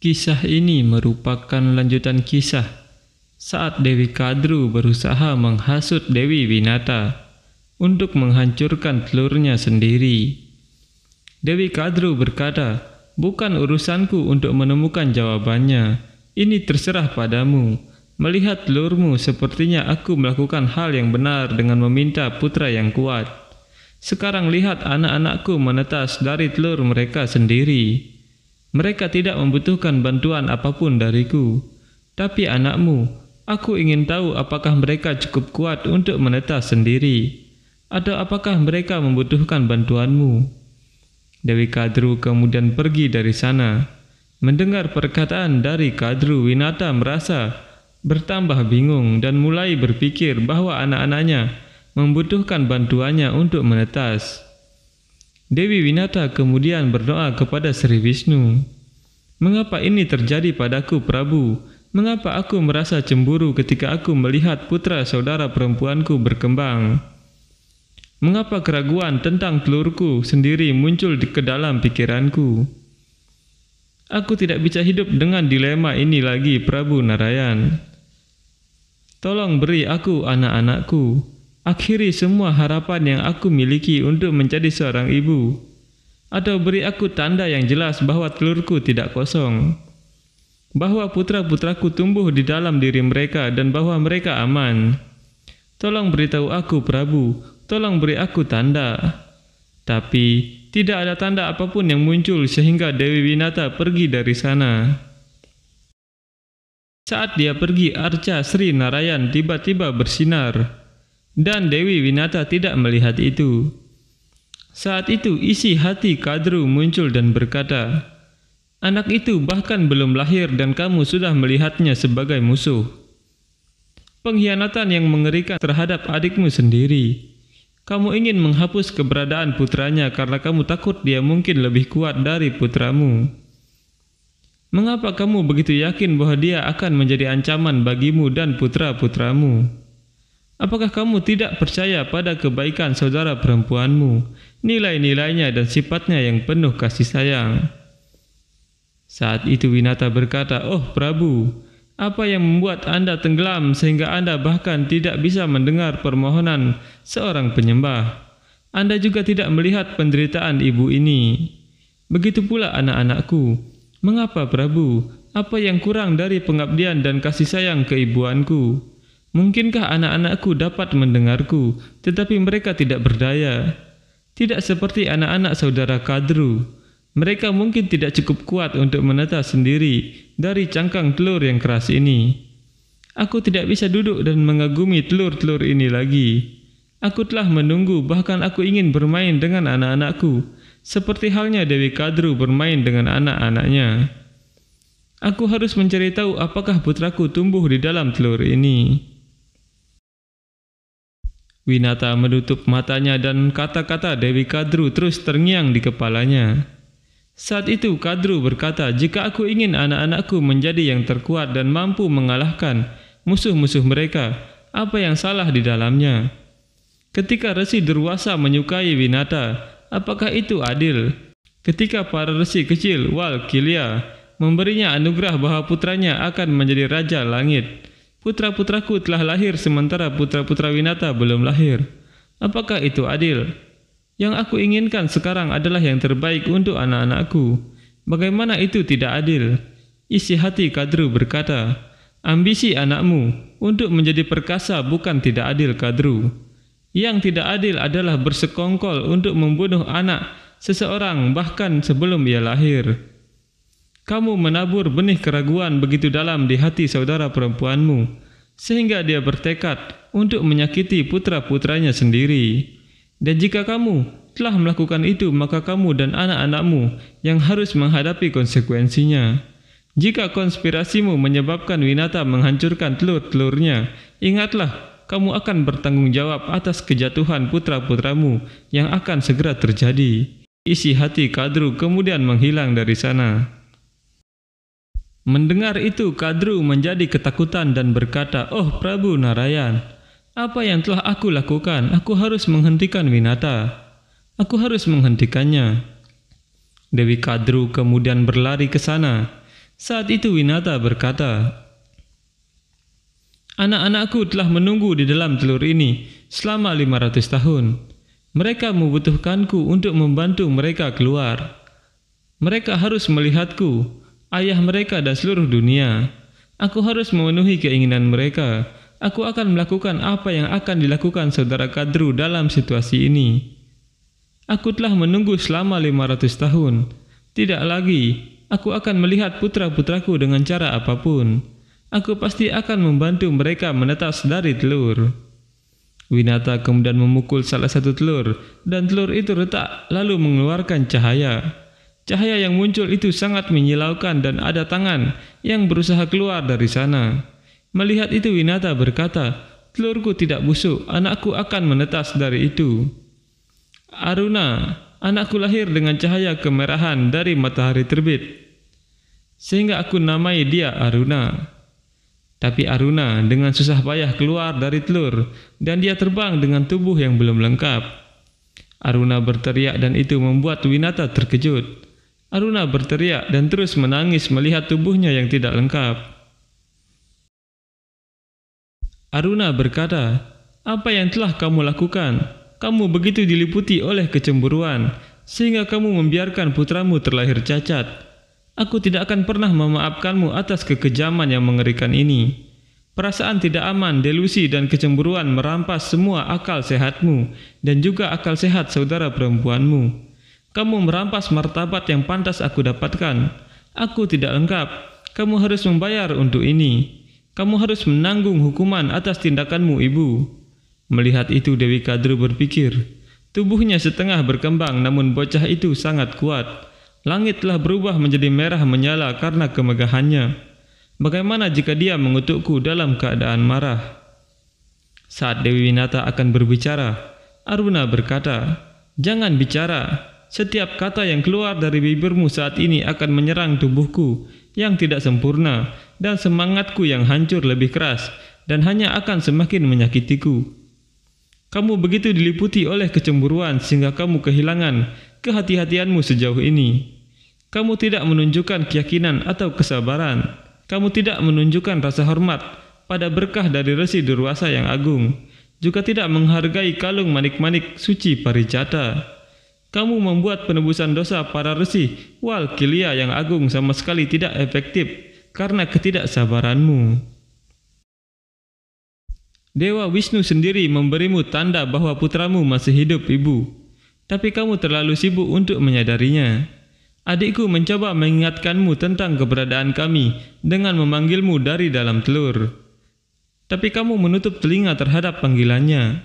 Kisah ini merupakan lanjutan kisah saat Dewi Kadru berusaha menghasut Dewi Winata untuk menghancurkan telurnya sendiri. Dewi Kadru berkata, "Bukan urusanku untuk menemukan jawabannya. Ini terserah padamu. Melihat telurmu, sepertinya aku melakukan hal yang benar dengan meminta putra yang kuat. Sekarang lihat anak-anakku menetas dari telur mereka sendiri. Mereka tidak membutuhkan bantuan apapun dariku. Tapi anakmu, aku ingin tahu apakah mereka cukup kuat untuk menetas sendiri, atau apakah mereka membutuhkan bantuanmu." Dewi Kadru kemudian pergi dari sana. Mendengar perkataan dari Kadru, Winata merasa bertambah bingung dan mulai berpikir bahwa anak-anaknya membutuhkan bantuannya untuk menetas. Dewi Winata kemudian berdoa kepada Sri Wisnu, "Mengapa ini terjadi padaku, Prabu? Mengapa aku merasa cemburu ketika aku melihat putra saudara perempuanku berkembang? Mengapa keraguan tentang telurku sendiri muncul ke dalam pikiranku? Aku tidak bisa hidup dengan dilema ini lagi, Prabu Narayan. Tolong beri aku anak-anakku. Akhiri semua harapan yang aku miliki untuk menjadi seorang ibu. Atau beri aku tanda yang jelas bahwa telurku tidak kosong, bahwa putra-putraku tumbuh di dalam diri mereka dan bahwa mereka aman. Tolong beritahu aku, Prabu. Tolong beri aku tanda." Tapi tidak ada tanda apapun yang muncul sehingga Dewi Winata pergi dari sana. Saat dia pergi, arca Sri Narayan tiba-tiba bersinar, dan Dewi Winata tidak melihat itu. Saat itu isi hati Kadru muncul dan berkata, "Anak itu bahkan belum lahir dan kamu sudah melihatnya sebagai musuh. Pengkhianatan yang mengerikan terhadap adikmu sendiri. Kamu ingin menghapus keberadaan putranya karena kamu takut dia mungkin lebih kuat dari putramu. Mengapa kamu begitu yakin bahwa dia akan menjadi ancaman bagimu dan putra-putramu? Apakah kamu tidak percaya pada kebaikan saudara perempuanmu, nilai-nilainya dan sifatnya yang penuh kasih sayang?" Saat itu Winata berkata, "Oh Prabu, apa yang membuat Anda tenggelam sehingga Anda bahkan tidak bisa mendengar permohonan seorang penyembah? Anda juga tidak melihat penderitaan ibu ini. Begitu pula anak-anakku. Mengapa, Prabu? Apa yang kurang dari pengabdian dan kasih sayang keibuanku? Mungkinkah anak-anakku dapat mendengarku, tetapi mereka tidak berdaya? Tidak seperti anak-anak saudara Kadru. Mereka mungkin tidak cukup kuat untuk menetas sendiri dari cangkang telur yang keras ini. Aku tidak bisa duduk dan mengagumi telur-telur ini lagi. Aku telah menunggu, bahkan aku ingin bermain dengan anak-anakku, seperti halnya Dewi Kadru bermain dengan anak-anaknya. Aku harus mencari tahu apakah putraku tumbuh di dalam telur ini." Winata menutup matanya dan kata-kata Dewi Kadru terus terngiang di kepalanya. Saat itu Kadru berkata, "Jika aku ingin anak-anakku menjadi yang terkuat dan mampu mengalahkan musuh-musuh mereka, apa yang salah di dalamnya? Ketika Resi Durwasa menyukai Winata, apakah itu adil? Ketika para resi kecil, Walkilya, memberinya anugerah bahwa putranya akan menjadi Raja Langit, putra-putraku telah lahir sementara putra-putra Winata belum lahir. Apakah itu adil? Yang aku inginkan sekarang adalah yang terbaik untuk anak-anakku. Bagaimana itu tidak adil?" Isi hati Kadru berkata, "Ambisi anakmu untuk menjadi perkasa bukan tidak adil, Kadru. Yang tidak adil adalah bersekongkol untuk membunuh anak seseorang bahkan sebelum ia lahir. Kamu menabur benih keraguan begitu dalam di hati saudara perempuanmu, sehingga dia bertekad untuk menyakiti putra-putranya sendiri. Dan jika kamu telah melakukan itu, maka kamu dan anak-anakmu yang harus menghadapi konsekuensinya. Jika konspirasimu menyebabkan Winata menghancurkan telur-telurnya, ingatlah, kamu akan bertanggung jawab atas kejatuhan putra-putramu yang akan segera terjadi." Isi hati Kadru kemudian menghilang dari sana. Mendengar itu, Kadru menjadi ketakutan dan berkata, "Oh Prabu Narayan, apa yang telah aku lakukan? Aku harus menghentikan Winata. Aku harus menghentikannya." Dewi Kadru kemudian berlari ke sana. Saat itu Winata berkata, "Anak-anakku telah menunggu di dalam telur ini selama 500 tahun. Mereka membutuhkanku untuk membantu mereka keluar. Mereka harus melihatku, ayah mereka dan seluruh dunia. Aku harus memenuhi keinginan mereka. Aku akan melakukan apa yang akan dilakukan saudara Kadru dalam situasi ini. Aku telah menunggu selama 500 tahun. Tidak lagi. Aku akan melihat putra-putraku dengan cara apapun. Aku pasti akan membantu mereka menetas dari telur." Winata kemudian memukul salah satu telur, dan telur itu retak lalu mengeluarkan cahaya. Cahaya yang muncul itu sangat menyilaukan dan ada tangan yang berusaha keluar dari sana. Melihat itu Winata berkata, "Telurku tidak busuk, anakku akan menetas dari itu." Aruna, anakku lahir dengan cahaya kemerahan dari matahari terbit, sehingga aku namai dia Aruna. Tapi Aruna dengan susah payah keluar dari telur, dan dia terbang dengan tubuh yang belum lengkap. Aruna berteriak dan itu membuat Winata terkejut. Aruna berteriak dan terus menangis melihat tubuhnya yang tidak lengkap. Aruna berkata, "Apa yang telah kamu lakukan? Kamu begitu diliputi oleh kecemburuan, sehingga kamu membiarkan putramu terlahir cacat. Aku tidak akan pernah memaafkanmu atas kekejaman yang mengerikan ini. Perasaan tidak aman, delusi, dan kecemburuan merampas semua akal sehatmu dan juga akal sehat saudara perempuanmu. Kamu merampas martabat yang pantas aku dapatkan. Aku tidak lengkap. Kamu harus membayar untuk ini. Kamu harus menanggung hukuman atas tindakanmu, Ibu." Melihat itu Dewi Kadru berpikir, tubuhnya setengah berkembang namun bocah itu sangat kuat. Langit telah berubah menjadi merah menyala karena kemegahannya. Bagaimana jika dia mengutukku dalam keadaan marah? Saat Dewi Winata akan berbicara, Aruna berkata, "Jangan bicara. Setiap kata yang keluar dari bibirmu saat ini akan menyerang tubuhku yang tidak sempurna dan semangatku yang hancur lebih keras dan hanya akan semakin menyakitiku. Kamu begitu diliputi oleh kecemburuan sehingga kamu kehilangan kehati-hatianmu sejauh ini. Kamu tidak menunjukkan keyakinan atau kesabaran. Kamu tidak menunjukkan rasa hormat pada berkah dari Resi Durwasa yang agung, juga tidak menghargai kalung manik-manik suci Parijata. Kamu membuat penebusan dosa para Resi Walkilia yang agung sama sekali tidak efektif karena ketidaksabaranmu. Dewa Wisnu sendiri memberimu tanda bahwa putramu masih hidup, Ibu. Tapi kamu terlalu sibuk untuk menyadarinya. Adikku mencoba mengingatkanmu tentang keberadaan kami dengan memanggilmu dari dalam telur. Tapi kamu menutup telinga terhadap panggilannya."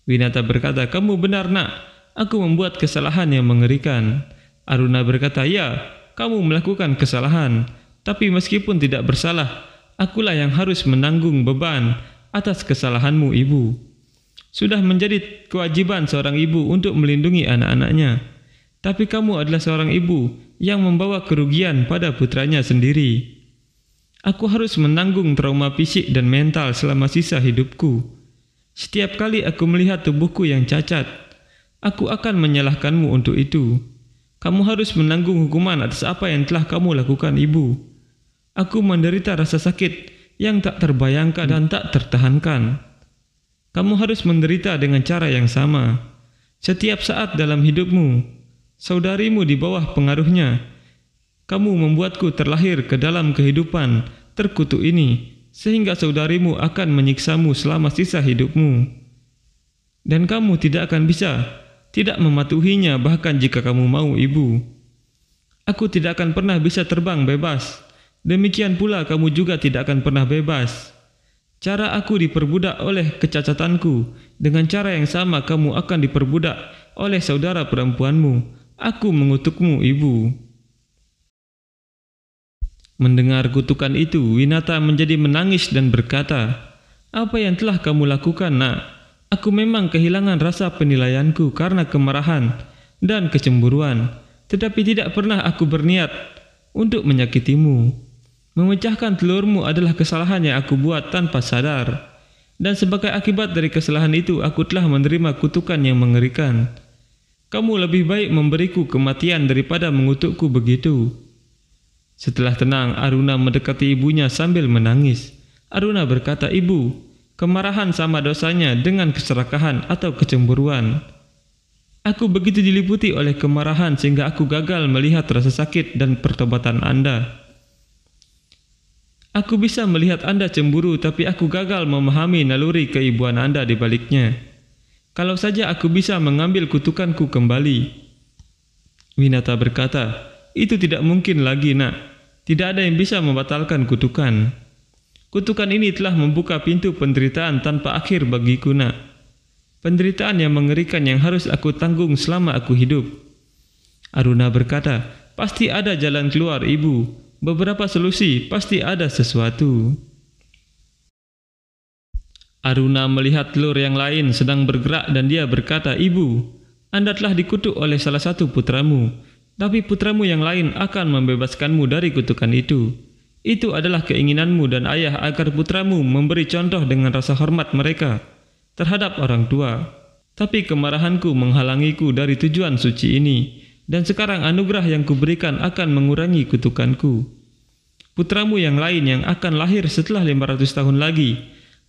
Winata berkata, "Kamu benar, Nak. Aku membuat kesalahan yang mengerikan." Aruna berkata, "Ya, kamu melakukan kesalahan. Tapi meskipun tidak bersalah, akulah yang harus menanggung beban atas kesalahanmu, Ibu. Sudah menjadi kewajiban seorang ibu untuk melindungi anak-anaknya. Tapi kamu adalah seorang ibu yang membawa kerugian pada putranya sendiri. Aku harus menanggung trauma fisik dan mental selama sisa hidupku. Setiap kali aku melihat tubuhku yang cacat, aku akan menyalahkanmu untuk itu. Kamu harus menanggung hukuman atas apa yang telah kamu lakukan, Ibu. Aku menderita rasa sakit yang tak terbayangkan dan tak tertahankan. Kamu harus menderita dengan cara yang sama. Setiap saat dalam hidupmu, saudarimu di bawah pengaruhnya. Kamu membuatku terlahir ke dalam kehidupan terkutuk ini, sehingga saudarimu akan menyiksamu selama sisa hidupmu. Dan kamu tidak akan bisa tidak mematuhinya bahkan jika kamu mau, Ibu. Aku tidak akan pernah bisa terbang bebas. Demikian pula kamu juga tidak akan pernah bebas. Cara aku diperbudak oleh kecacatanku, dengan cara yang sama kamu akan diperbudak oleh saudara perempuanmu. Aku mengutukmu, Ibu." Mendengar kutukan itu, Winata menjadi menangis dan berkata, "Apa yang telah kamu lakukan, Nak? Aku memang kehilangan rasa penilaianku karena kemarahan dan kecemburuan, tetapi tidak pernah aku berniat untuk menyakitimu. Memecahkan telurmu adalah kesalahan yang aku buat tanpa sadar, dan sebagai akibat dari kesalahan itu aku telah menerima kutukan yang mengerikan. Kamu lebih baik memberiku kematian daripada mengutukku begitu." Setelah tenang, Aruna mendekati ibunya sambil menangis. Aruna berkata, "Ibu, kemarahan sama dosanya dengan keserakahan atau kecemburuan. Aku begitu diliputi oleh kemarahan sehingga aku gagal melihat rasa sakit dan pertobatan Anda. Aku bisa melihat Anda cemburu, tapi aku gagal memahami naluri keibuan Anda di baliknya. Kalau saja aku bisa mengambil kutukanku kembali." Winata berkata, "Itu tidak mungkin lagi, Nak. Tidak ada yang bisa membatalkan kutukan. Kutukan ini telah membuka pintu penderitaan tanpa akhir bagiku, Nak. Penderitaan yang mengerikan yang harus aku tanggung selama aku hidup." Aruna berkata, "Pasti ada jalan keluar, Ibu. Beberapa solusi, pasti ada sesuatu." Aruna melihat telur yang lain sedang bergerak dan dia berkata, "Ibu, Anda telah dikutuk oleh salah satu putramu, tapi putramu yang lain akan membebaskanmu dari kutukan itu. Itu adalah keinginanmu dan ayah agar putramu memberi contoh dengan rasa hormat mereka terhadap orang tua. Tapi kemarahanku menghalangiku dari tujuan suci ini, dan sekarang anugerah yang kuberikan akan mengurangi kutukanku. Putramu yang lain yang akan lahir setelah 500 tahun lagi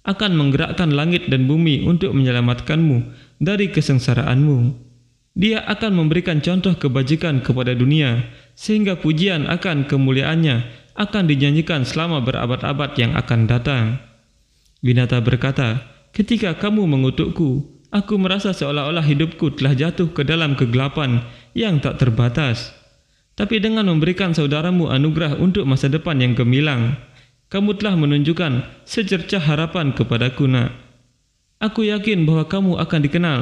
akan menggerakkan langit dan bumi untuk menyelamatkanmu dari kesengsaraanmu. Dia akan memberikan contoh kebajikan kepada dunia, sehingga pujian akan kemuliaannya akan dinyanyikan selama berabad-abad yang akan datang." Winata berkata, "Ketika kamu mengutukku, aku merasa seolah-olah hidupku telah jatuh ke dalam kegelapan yang tak terbatas. Tapi dengan memberikan saudaramu anugerah untuk masa depan yang gemilang, kamu telah menunjukkan secercah harapan kepadaku, Nak. Aku yakin bahwa kamu akan dikenal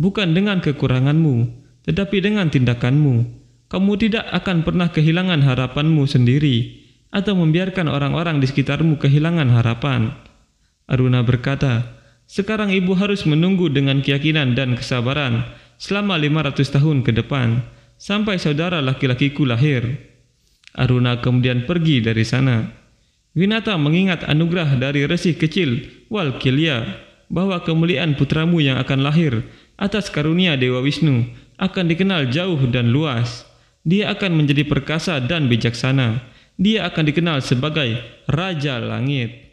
bukan dengan kekuranganmu, tetapi dengan tindakanmu. Kamu tidak akan pernah kehilangan harapanmu sendiri atau membiarkan orang-orang di sekitarmu kehilangan harapan." Aruna berkata, "Sekarang ibu harus menunggu dengan keyakinan dan kesabaran selama 500 tahun ke depan, sampai saudara laki-lakiku lahir." Aruna kemudian pergi dari sana. Winata mengingat anugerah dari resi kecil Walkilya bahwa kemuliaan putramu yang akan lahir atas karunia Dewa Wisnu akan dikenal jauh dan luas. Dia akan menjadi perkasa dan bijaksana. Dia akan dikenal sebagai Raja Langit.